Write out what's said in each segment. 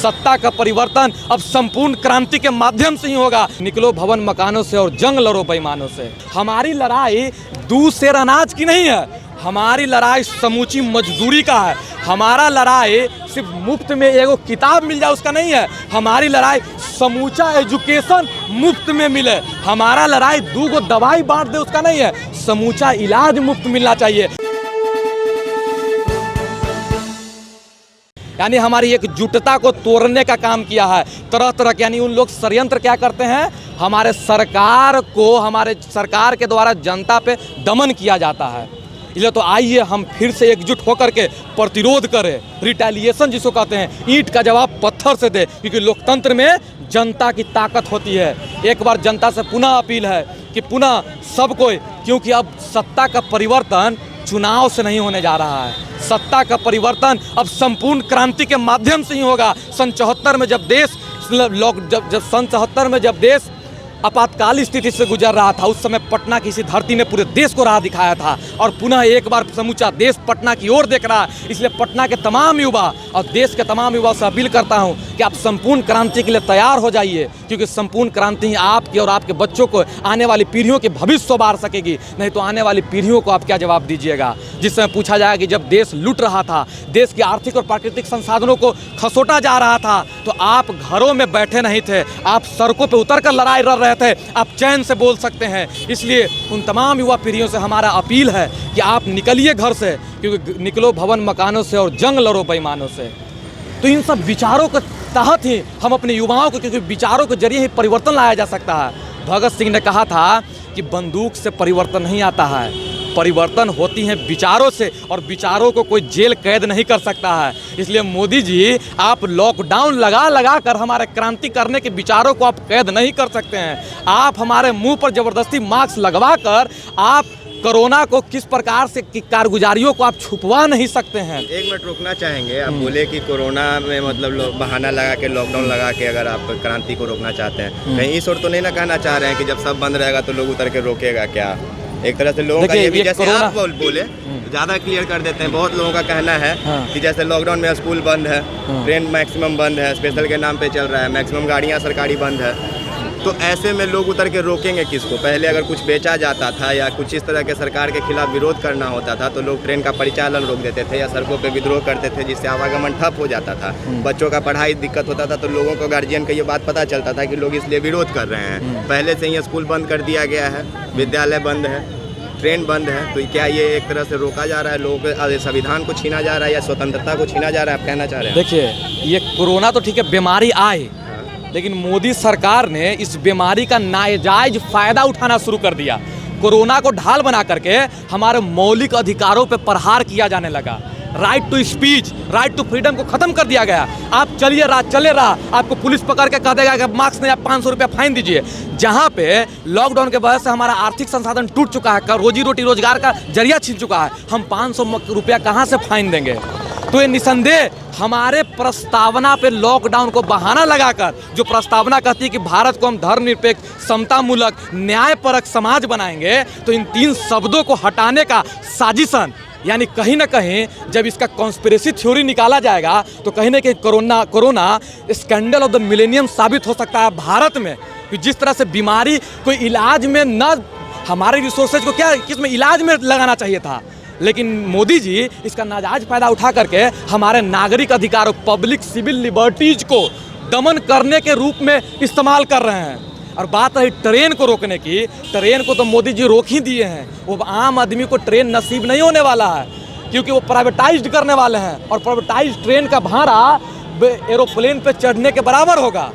सत्ता का परिवर्तन अब संपूर्ण क्रांति के माध्यम से ही होगा। निकलो भवन मकानों से और जंग लड़ो बेईमानों से। हमारी लड़ाई दूध सेर अनाज की नहीं है, हमारी लड़ाई समूची मजदूरी का है। हमारा लड़ाई सिर्फ मुफ्त में एगो किताब मिल जाए उसका नहीं है, हमारी लड़ाई समूचा एजुकेशन मुफ्त में मिले। हमारा लड़ाई दूगो दवाई बांट दे उसका नहीं है, समूचा इलाज मुफ्त मिलना चाहिए। यानी हमारी एकजुटता को तोड़ने का काम किया है तरह तरह के। यानी उन लोग षड्यंत्र क्या करते हैं, हमारे सरकार को, हमारे सरकार के द्वारा जनता पे दमन किया जाता है। इसलिए तो आइए हम फिर से एकजुट होकर के प्रतिरोध करें, रिटेलिएशन जिसको कहते हैं, ईंट का जवाब पत्थर से दे, क्योंकि लोकतंत्र में जनता की ताकत होती है। एक बार जनता से पुनः अपील है कि पुनः सब कोई, क्योंकि अब सत्ता का परिवर्तन चुनाव से नहीं होने जा रहा है, सत्ता का परिवर्तन अब संपूर्ण क्रांति के माध्यम से ही होगा। सन 74 में जब देश सन 74 में जब देश आपातकालीन स्थिति से गुजर रहा था, उस समय पटना की इसी धरती ने पूरे देश को राह दिखाया था और पुनः एक बार समूचा देश पटना की ओर देख रहा है। इसलिए पटना के तमाम युवा और देश के तमाम युवा से अपील करता हूं कि आप संपूर्ण क्रांति के लिए तैयार हो जाइए, क्योंकि संपूर्ण क्रांति ही आपकी और आपके बच्चों को, आने वाली पीढ़ियों के भविष्य संवार सकेगी। नहीं तो आने वाली पीढ़ियों को आप क्या जवाब दीजिएगा। जिस समय पूछा जाएगा कि जब देश लूट रहा था, देश की आर्थिक और प्राकृतिक संसाधनों को खसोटा जा रहा था, तो आप घरों में बैठे नहीं थे, आप सड़कों पर उतर कर लड़ाई लड़ रहे थे, आप चैन से बोल सकते हैं। इसलिए उन तमाम युवा पीढ़ियों से हमारा अपील है कि आप निकलिए घर से, क्योंकि निकलो भवन मकानों से और जंग लड़ो बेईमानों से। तो इन सब विचारों के तहत ही हम अपने युवाओं को, क्योंकि विचारों के जरिए ही परिवर्तन लाया जा सकता है। भगत सिंह ने कहा था कि बंदूक से परिवर्तन नहीं आता है, परिवर्तन होती है विचारों से, और विचारों को कोई जेल कैद नहीं कर सकता है। इसलिए मोदी जी, आप लॉकडाउन लगा कर हमारे क्रांति करने के विचारों को आप कैद नहीं कर सकते हैं। आप हमारे मुंह पर जबरदस्ती मास्क लगवा कर आप कोरोना को किस प्रकार से की कारगुजारियों को आप छुपवा नहीं सकते हैं। एक मिनट रुकना चाहेंगे। आप बोले कि कोरोना में मतलब बहाना लगा के, लॉकडाउन लगा के अगर आप क्रांति को रोकना चाहते हैं, कहीं इस ओर तो नहीं ना कहना चाह रहे हैं कि जब सब बंद रहेगा तो लोग उतर के रोकेगा क्या? एक तरह से लोगों का ये भी, जैसे आप बोले ज़्यादा क्लियर कर देते हैं, बहुत लोगों का कहना है कि जैसे लॉकडाउन में स्कूल बंद है, ट्रेन मैक्सिमम बंद है, स्पेशल के नाम पे चल रहा है, मैक्सिमम गाड़ियाँ सरकारी बंद है, तो ऐसे में लोग उतर के रोकेंगे किसको? पहले अगर कुछ बेचा जाता था या कुछ इस तरह के सरकार के खिलाफ विरोध करना होता था तो लोग ट्रेन का परिचालन रोक देते थे या सड़कों पे विद्रोह करते थे, जिससे आवागमन ठप हो जाता था। बच्चों का पढ़ाई दिक्कत होता था, तो लोगों को, गार्जियन को ये बात पता चलता था कि लोग इसलिए विरोध कर रहे हैं। पहले से ही स्कूल बंद कर दिया गया है, विद्यालय बंद है, ट्रेन बंद है, तो क्या ये एक तरह से रोका जा रहा है? लोगों के संविधान को छीना जा रहा है या स्वतंत्रता को छीना जा रहा है, आप कहना चाह रहे हैं? देखिए, ये कोरोना तो ठीक है, बीमारी आए, लेकिन मोदी सरकार ने इस बीमारी का नाजायज फायदा उठाना शुरू कर दिया। कोरोना को ढाल बना करके हमारे मौलिक अधिकारों पे प्रहार किया जाने लगा। Right to speech, right to freedom को खत्म कर दिया गया। आप चले रहा, आपको पुलिस पकड़ के कह देगा कि मास्क नहीं, आप 500 रुपया फाइन दीजिए। जहाँ पे लॉकडाउन के वजह से हमारा आर्थिक संसाधन टूट चुका है, रोजी रोटी रोजगार का जरिया छीन चुका है, हम 500 रुपया कहाँ से फाइन देंगे? तो ये निसंदेह हमारे प्रस्तावना पे लॉकडाउन को बहाना लगाकर, जो प्रस्तावना कहती है कि भारत को हम धर्मनिरपेक्ष, समतामूलक, न्यायपरक समाज बनाएंगे, तो इन 3 शब्दों को हटाने का साजिशन, यानी कहीं ना कहीं जब इसका कॉन्स्पिरेसी थ्योरी निकाला जाएगा तो कहीं ना कहीं corona scandal of the millennium साबित हो सकता है भारत में। जिस तरह से बीमारी कोई इलाज में न, हमारे रिसोर्सेज को क्या किसमें इलाज में लगाना चाहिए था, लेकिन मोदी जी इसका नाजायज फायदा उठा करके हमारे नागरिक अधिकारों, पब्लिक सिविल लिबर्टीज को दमन करने के रूप में इस्तेमाल कर रहे हैं। और बात रही ट्रेन को रोकने की, ट्रेन को तो मोदी जी रोक ही दिए हैं। वो आम आदमी को ट्रेन नसीब नहीं होने वाला है, क्योंकि वो प्राइवेटाइज्ड करने वाले हैं, और प्राइवेटाइज्ड ट्रेन का भाड़ा एरोप्लेन पे चढ़ने के बराबर होगा।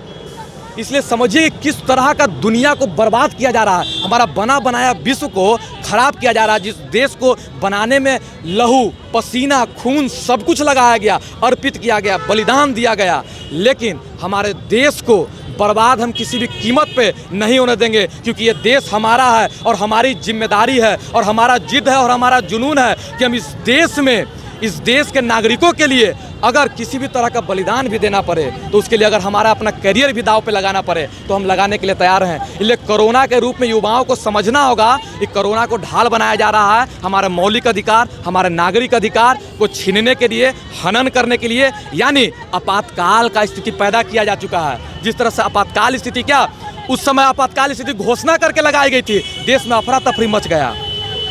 इसलिए समझिए किस तरह का दुनिया को बर्बाद किया जा रहा है, हमारा बना बनाया विश्व को खराब किया जा रहा है। जिस देश को बनाने में लहू, पसीना, खून सब कुछ लगाया गया, अर्पित किया गया, बलिदान दिया गया, लेकिन हमारे देश को बर्बाद हम किसी भी कीमत पे नहीं होने देंगे, क्योंकि ये देश हमारा है और हमारी जिम्मेदारी है और हमारा जिद है और हमारा जुनून है कि हम इस देश के नागरिकों के लिए अगर किसी भी तरह का बलिदान भी देना पड़े तो उसके लिए अगर हमारा अपना करियर भी दाव पे लगाना पड़े तो हम लगाने के लिए तैयार हैं। इसलिए कोरोना के रूप में युवाओं को समझना होगा कि कोरोना को ढाल बनाया जा रहा है हमारा मौलिक अधिकार, हमारे नागरिक अधिकार को छीनने के लिए, हनन करने के लिए, यानी आपातकाल का स्थिति पैदा किया जा चुका है। जिस तरह से आपातकाल स्थिति क्या उस समय आपातकाल स्थिति घोषणा करके लगाई गई थी, देश में अफरा तफरी मच गया।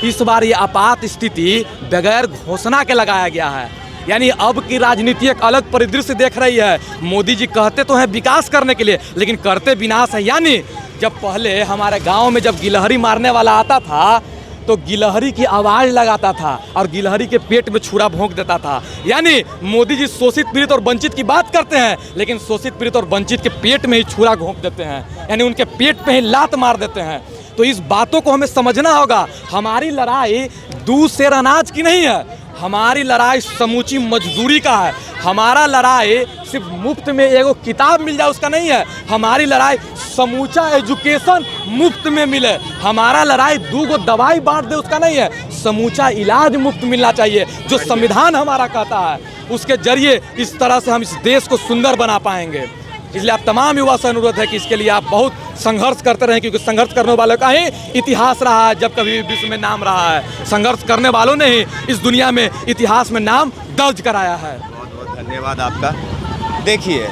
इस बार ये आपात स्थिति बगैर घोषणा के लगाया गया है, यानी अब की राजनीति एक अलग परिदृश्य देख रही है। मोदी जी कहते तो हैं विकास करने के लिए, लेकिन करते विनाश है। यानी जब पहले हमारे गांव में जब गिलहरी मारने वाला आता था तो गिलहरी की आवाज़ लगाता था और गिलहरी के पेट में छुरा भोंक देता था। यानी मोदी जी शोषित पीड़ित और वंचित की बात करते हैं, लेकिन शोषित पीड़ित और वंचित के पेट में ही छुरा घोंप देते हैं, यानी उनके पेट पे ही लात मार देते हैं। तो इस बातों को हमें समझना होगा। हमारी लड़ाई दूध सेर अनाज की नहीं है, हमारी लड़ाई समूची मजदूरी का है। हमारा लड़ाई सिर्फ मुफ्त में एगो किताब मिल जाए उसका नहीं है, हमारी लड़ाई समूचा एजुकेशन मुफ्त में मिले। हमारा लड़ाई 2 दवाई बांट दे उसका नहीं है, समूचा इलाज मुफ्त मिलना चाहिए, जो संविधान हमारा कहता है। उसके जरिए इस तरह से हम इस देश को सुंदर बना पाएंगे। इसलिए आप तमाम युवा से अनुरोध है कि इसके लिए आप बहुत संघर्ष करते रहें, क्योंकि संघर्ष करने वालों का ही इतिहास रहा है। जब कभी विश्व में नाम रहा है, संघर्ष करने वालों ने ही इस दुनिया में इतिहास में नाम दर्ज कराया है। बहुत बहुत धन्यवाद आपका। देखिए,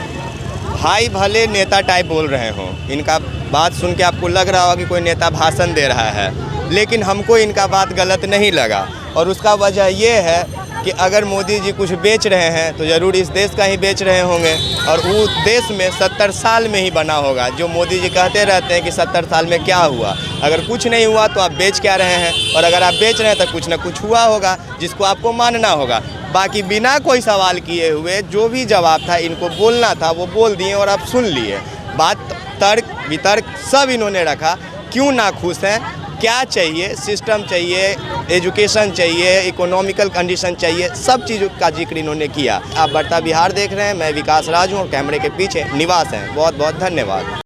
भाई भले नेता टाइप बोल रहे हों, इनका बात सुन के आपको लग रहा होगा कि कोई नेता भाषण दे रहा है, लेकिन हमको इनका बात गलत नहीं लगा। और उसका वजह ये है कि अगर मोदी जी कुछ बेच रहे हैं तो ज़रूर इस देश का ही बेच रहे होंगे, और वो देश में 70 साल में ही बना होगा। जो मोदी जी कहते रहते हैं कि 70 साल में क्या हुआ, अगर कुछ नहीं हुआ तो आप बेच क्या रहे हैं, और अगर आप बेच रहे हैं तो कुछ ना कुछ हुआ होगा जिसको आपको मानना होगा। बाकी बिना कोई सवाल किए हुए जो भी जवाब था इनको बोलना था वो बोल दिए और आप सुन लिए। बात तर्क वितर्क सब इन्होंने रखा। क्यों ना खुश हैं, क्या चाहिए, सिस्टम चाहिए, एजुकेशन चाहिए, इकोनॉमिकल कंडीशन चाहिए, सब चीज़ों का जिक्र इन्होंने किया। आप बढ़ता बिहार देख रहे हैं, मैं विकास राज हूँ और कैमरे के पीछे निवास हैं। बहुत बहुत धन्यवाद।